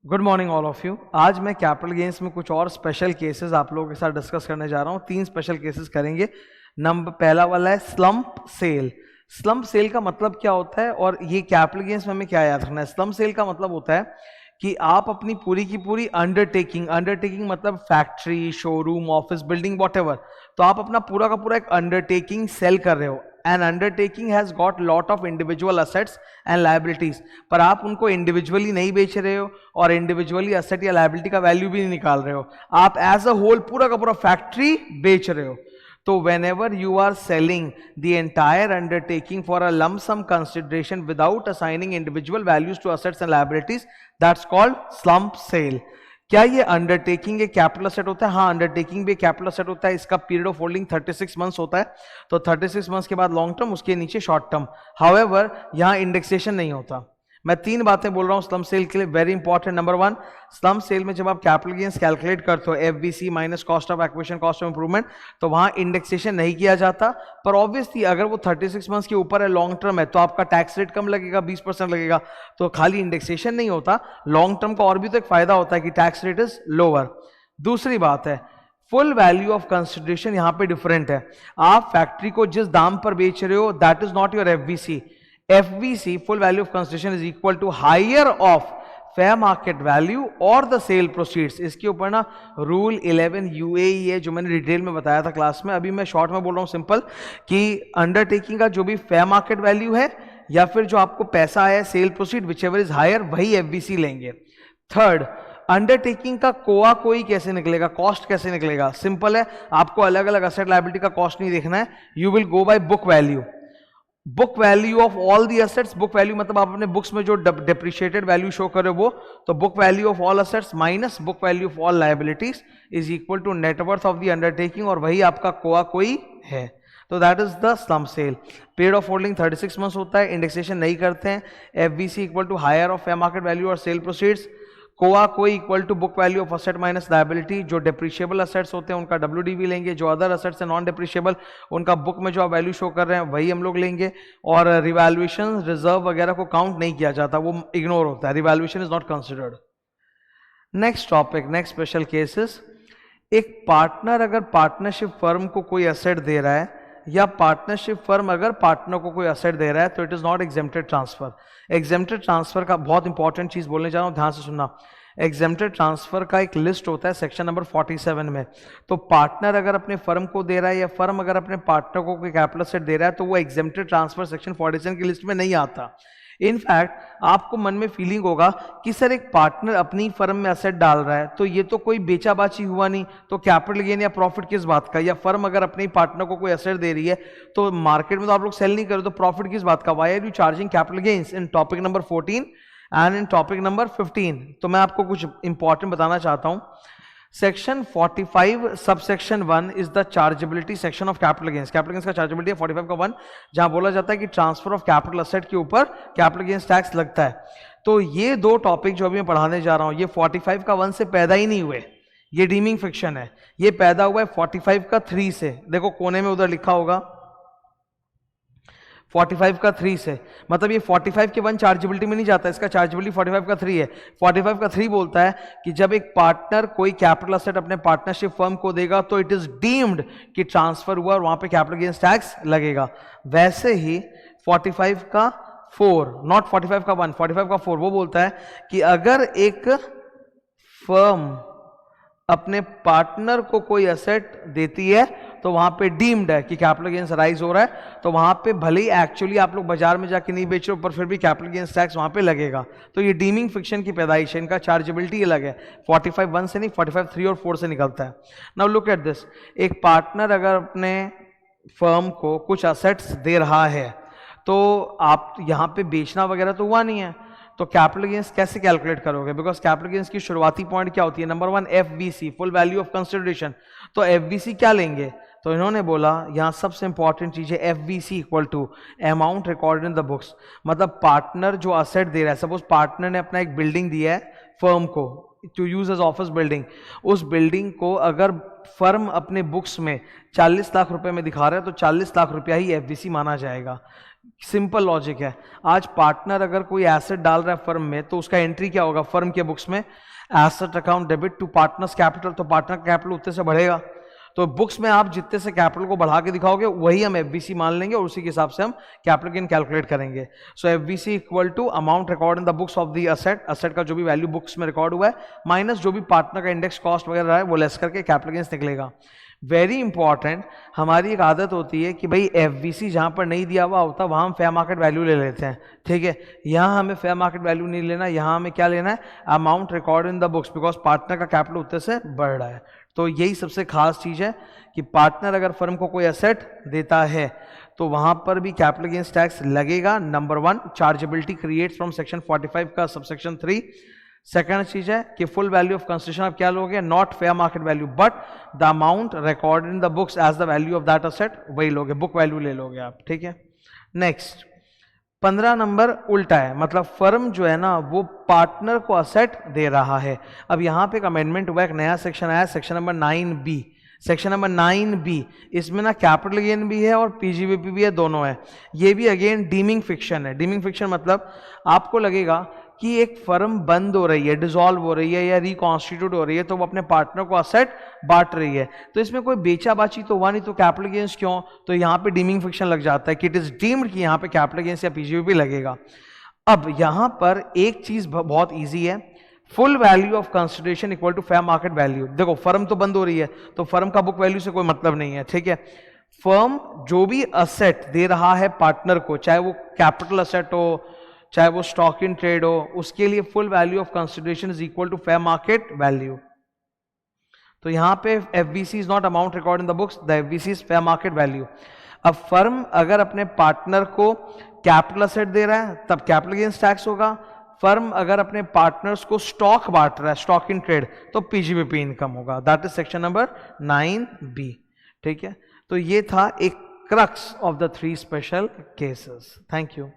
Good morning all of you. आज मैं capital gains में कुछ और स्पेशल केसेस आप लोगों के साथ डिस्कस करने जा रहा हूँ। 3 स्पेशल केसेस करेंगे। पहला वाला है स्लम्प सेल। स्लम्प सेल का मतलब क्या होता है और ये कैपिटल गेन्स में हमें क्या याद रखना है। स्लम्प सेल का मतलब होता है कि आप अपनी पूरी की पूरी अंडरटेकिंग मतलब factory, showroom, office building, whatever, तो आप अपना पूरा का पूरा एक अंडरटेकिंग सेल कर रहे हो। N undertaking has got lot of individual assets and liabilities, पर आप उनको इंडिविजुअली नहीं बेच रहे हो और इंडिविजुअली असेट या लायबिलिटी का वैल्यू भी नहीं निकाल रहे हो, आप एज अ होल पूरा का पूरा फैक्ट्री बेच रहे हो। तो whenever you are selling the entire undertaking for a lump sum consideration without assigning individual values to assets and liabilities, that's called slump sale. क्या ये अंडरटेकिंग एक कैपिटल असेट होता है? हाँ, अंडरटेकिंग भी कैपिटल असेट होता है। इसका पीरियड ऑफ होल्डिंग 36 मंथ्स होता है, तो 36 मंथ्स के बाद लॉन्ग टर्म, उसके नीचे शॉर्ट टर्म। हाउएवर यहाँ इंडेक्सेशन नहीं होता। मैं 3 बातें बोल रहा हूँ स्लम्प सेल के लिए, very important. Number 1, slump sale में जब आप कैपिटल गेन्स कैलकुलेट करते हो FVC minus cost of acquisition, cost of improvement, तो वहां इंडेक्सेशन नहीं किया जाता। पर ऑब्वियसली अगर वो 36 मंथ्स के ऊपर है, लॉन्ग टर्म है, तो आपका टैक्स रेट कम लगेगा, 20% लगेगा। तो खाली इंडेक्सेशन नहीं होता, लॉन्ग टर्म का और भी तो एक फायदा होता है कि टैक्स रेट इज लोअर। दूसरी बात है, फुल वैल्यू ऑफ कंसिडरेशन यहां पे डिफरेंट है। आप फैक्ट्री को जिस दाम पर बेच रहे हो that is not your FVC. FVC, full value of consideration, is equal to higher of fair market value or the sale proceeds। इसके ऊपर ना रूल 11 UAE है, जो मैंने डिटेल में बताया था क्लास में। अभी मैं शॉर्ट में बोल रहा हूँ सिंपल, कि अंडरटेकिंग का जो भी फेयर मार्केट वैल्यू है या फिर जो आपको पैसा आया sale proceed, whichever is higher, वही FVC लेंगे। थर्ड, अंडरटेकिंग का कोआ कोई कैसे निकलेगा, कॉस्ट कैसे निकलेगा? सिंपल है, आपको अलग अलग असेट लायबिलिटी का कॉस्ट नहीं देखना है, you will go by book value. Book value of all the assets, book value मतलब आप अपने बुक्स में जो डिप्रिशिएटेड वैल्यू शो करे वो, तो book value of all assets minus book value of all liabilities is equal to net worth of the undertaking, और वही आपका कोआ कोई है। तो that is the slump sale. Period of holding 36 months होता है, इंडेक्सेशन नहीं करते हैं। FVC equal to higher of fair market value और सेल प्रोसीड्स। कोआ कोई equal to book value of asset minus liability. जो डिप्रिशिएबल असेट्स होते हैं उनका WDV लेंगे, जो अदर असेट्स है नॉन डिप्रिशिएबल उनका बुक में जो आप वैल्यू शो कर रहे हैं वही हम लोग लेंगे। और रिवैल्यूएशन, रिजर्व वगैरह को काउंट नहीं किया जाता, वो इग्नोर होता है, revaluation is not considered. Next topic, next special cases. एक पार्टनर अगर पार्टनरशिप फर्म को कोई असेट दे रहा है, या पार्टनरशिप फर्म अगर पार्टनर को कोई असेट दे रहा है, तो it is not exempted transfer. Exempted transfer का बहुत इंपॉर्टेंट चीज बोलने जा रहा हूं, ध्यान से सुनना। एग्जेम्प्टेड ट्रांसफर का एक लिस्ट होता है सेक्शन नंबर 47 में। तो पार्टनर अगर अपने फर्म को दे रहा है या फर्म अगर अपने पार्टनर को कोई कैपिटल असेट दे रहा है, तो वो एग्जेम्प्टेड ट्रांसफर सेक्शन 47 की लिस्ट में नहीं आता। इनफैक्ट आपको मन में फीलिंग होगा कि सर एक पार्टनर अपनी फर्म में असेट डाल रहा है, तो ये तो कोई बेचाबाची हुआ नहीं, तो कैपिटल गेन या प्रॉफिट किस बात का? या फर्म अगर अपने पार्टनर को कोई असेट दे रही है तो मार्केट में तो आप लोग सेल नहीं करो, तो प्रॉफिट किस बात का? Why are you charging capital gains in topic number 14 and in topic number 15? तो मैं आपको कुछ इंपॉर्टेंट बताना चाहता हूं। Section 45 subsection 1 is the chargeability section of capital gains. Capital gains का चार्जेबिलिटी है 45 का 1, जहां बोला जाता है कि ट्रांसफर ऑफ कैपिटल असेट के ऊपर कैपिटल गेन्स टैक्स लगता है। तो ये 2 टॉपिक जो अभी मैं पढ़ाने जा रहा हूं, ये 45 का 1 से पैदा ही नहीं हुए, ये डीमिंग फिक्शन है। ये पैदा हुआ है 45 का 3 से। देखो कोने में उधर लिखा होगा 45 का 3 से, मतलब ये 45 के 1 चार्जेबिलिटी में नहीं जाता, इसका चार्जेबिलिटी 45 का 3 है। 45 का 3 बोलता है कि जब एक पार्टनर कोई कैपिटल असेट अपने पार्टनरशिप फर्म को देगा तो इट इज डीम्ड कि ट्रांसफर हुआ और वहां पे कैपिटल गेन्स टैक्स लगेगा। वैसे ही 45 का 4, नॉट 45 का 1, 45 का 4 वो बोलता है कि अगर एक फर्म अपने पार्टनर को कोई असेट देती है तो वहां पे डीम्ड है कि कैपिटल गेन्स राइज हो रहा है, तो वहां पे भले ही एक्चुअली आप लोग बाजार में जाके नहीं बेच रहे हो, पर फिर भी कैपिटल गेन्स टैक्स वहां पे लगेगा। तो ये डीमिंग फिक्शन की पैदाइश है, इनका चार्जेबिलिटी अलग है। 45 1 से नहीं, 45 3 और 4 से निकलता है। Now look at this. एक पार्टनर अगर अपने फर्म को कुछ असेट्स दे रहा है, तो आप यहां पे बेचना वगैरह तो हुआ नहीं है, तो कैपिटल गेन्स कैसे कैलकुलेट करोगे? बिकॉज कैपिटल गेन्स की शुरुआती पॉइंट क्या होती है? Number 1 FVC, full value of consideration. तो FVC क्या लेंगे? तो इन्होंने बोला यहां सबसे इंपॉर्टेंट चीज है FVC equal to amount recorded in the books. मतलब पार्टनर जो असेट दे रहा है, सपोज पार्टनर ने अपना एक बिल्डिंग दिया है फर्म को to use as office building, उस बिल्डिंग को अगर फर्म अपने बुक्स में 40 लाख रुपए में दिखा रहा है तो 40 लाख रुपया ही FVC माना जाएगा। सिंपल लॉजिक है। आज पार्टनर अगर कोई एसेट डाल रहा है फर्म में तो उसका एंट्री क्या होगा फर्म के बुक्स में, asset account debit to partners capital, तो पार्टनर कैपिटल उतने से बढ़ेगा। तो बुक्स में आप जितने से कैपिटल को बढ़ा के दिखाओगे वही हम एफवीसी मान लेंगे और उसी के हिसाब से हम कैपिटल गेन कैलकुलेट करेंगे। So FVC equal to amount record in the books of the asset, asset का जो भी वैल्यू बुक्स में रिकॉर्ड हुआ है माइनस जो भी पार्टनर का इंडेक्स कॉस्ट वगैरह है वो लेस करके कैपिटल गेन्स निकलेगा। वेरी इंपॉर्टेंट, हमारी एक आदत होती है कि भाई एफवीसी जहां पर नहीं दिया हुआ होता वहां हम फेयर मार्केट वैल्यू ले लेते हैं, ठीक है। यहां हमें फेयर मार्केट वैल्यू नहीं लेना, यहां हमें क्या लेना है, amount record in the books, because partner का कैपिटल उतने से बढ़ रहा है। तो यही सबसे खास चीज है कि पार्टनर अगर फर्म को कोई एसेट देता है तो वहां पर भी कैपिटल गेन्स टैक्स लगेगा। Number 1 chargeability creates from section 45 का सबसेक्शन 3। सेकंड चीज है कि फुल वैल्यू ऑफ कंस्ट्रक्शन आप क्या लोगे, not fair market value but the amount recorded in the books as the value of that asset, वही लोगे, बुक वैल्यू ले लोगे आप, ठीक है। नेक्स्ट 15 नंबर उल्टा है, मतलब फर्म जो है ना वो पार्टनर को असेट दे रहा है। अब यहां पे एक अमेंडमेंट हुआ, एक नया सेक्शन आया, section number 9B। Section number 9B, इसमें ना कैपिटल गेन भी है और पीजीबीपी भी है, दोनों है। ये भी अगेन डीमिंग फिक्शन है। डीमिंग फिक्शन मतलब आपको लगेगा कि एक फर्म बंद हो रही है, डिसॉल्व हो रही है या रिकॉन्स्टिट्यूट हो रही है तो वो अपने पार्टनर को असेट बांट रही है, तो इसमें कोई बेचा बाची तो हुआ नहीं, तो कैपिटल गेन्स क्यों, तो यहां पे डीमिंग फिक्शन लग जाता है कि इट इज डीम्ड कि यहां पे कैपिटल गेन्स या पीजीबीपी लगेगा। अब यहां पर एक चीज बहुत ईजी है, full value of consideration equal to fair market value. देखो फर्म तो बंद हो रही है तो फर्म का बुक वैल्यू से कोई मतलब नहीं है, ठीक है। फर्म जो भी असेट दे रहा है पार्टनर को, चाहे वो कैपिटल असेट हो चाहे वो स्टॉक इन ट्रेड हो, उसके लिए full value of consideration is equal to fair market value. तो यहां पे FVC is not amount record in the books, the FVC is fair market value. अब फर्म अगर अपने पार्टनर को कैपिटल असेट दे रहा है तब कैपिटल गेन्स टैक्स होगा। फर्म अगर अपने पार्टनर्स को स्टॉक बांट रहा है, स्टॉक इन ट्रेड, तो पीजीबीपी इनकम होगा। That is section number 9B, ठीक है। तो ये था एक crux of the 3 special cases. Thank you.